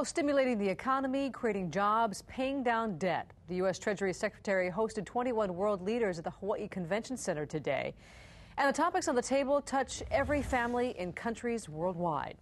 Stimulating the economy, creating jobs, paying down debt. The U.S. Treasury Secretary hosted 21 world leaders at the Hawaii Convention Center today. And the topics on the table touch every family in countries worldwide.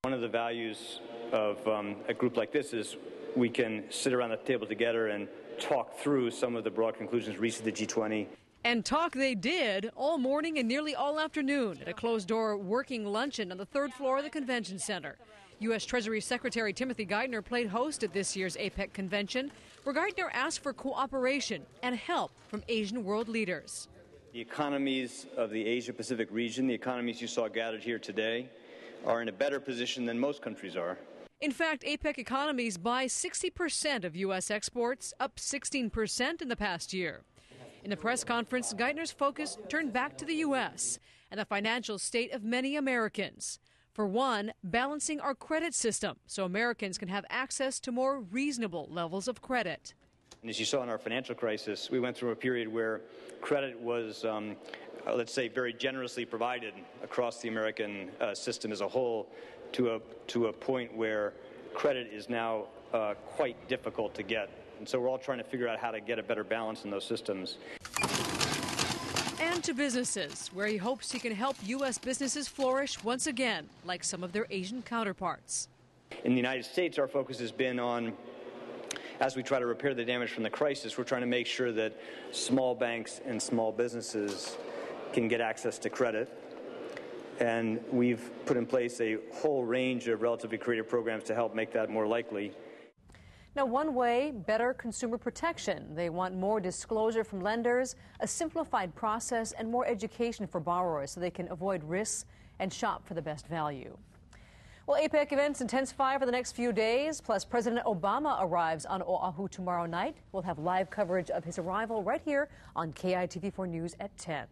One of the values of a group like this is we can sit around the table together and talk through some of the broad conclusions reached at the G20. And talk they did all morning and nearly all afternoon at a closed-door working luncheon on the third floor of the convention center. U.S. Treasury Secretary Timothy Geithner played host at this year's APEC convention, where Geithner asked for cooperation and help from Asian world leaders. The economies of the Asia-Pacific region, the economies you saw gathered here today, are in a better position than most countries are. In fact, APEC economies buy 60% of U.S. exports, up 16% in the past year. In the press conference, Geithner's focus turned back to the U.S. and the financial state of many Americans. For one, balancing our credit system so Americans can have access to more reasonable levels of credit. And as you saw in our financial crisis, we went through a period where credit was, let's say, very generously provided across the American system as a whole to a point where credit is now quite difficult to get. And so we're all trying to figure out how to get a better balance in those systems. And to businesses, where he hopes he can help U.S. businesses flourish once again, like some of their Asian counterparts. In the United States, our focus has been on, as we try to repair the damage from the crisis, we're trying to make sure that small banks and small businesses can get access to credit. And we've put in place a whole range of relatively creative programs to help make that more likely. Now, one way, better consumer protection. They want more disclosure from lenders, a simplified process, and more education for borrowers so they can avoid risks and shop for the best value. Well, APEC events intensify for the next few days, plus President Obama arrives on Oahu tomorrow night. We'll have live coverage of his arrival right here on KITV4 News at 10.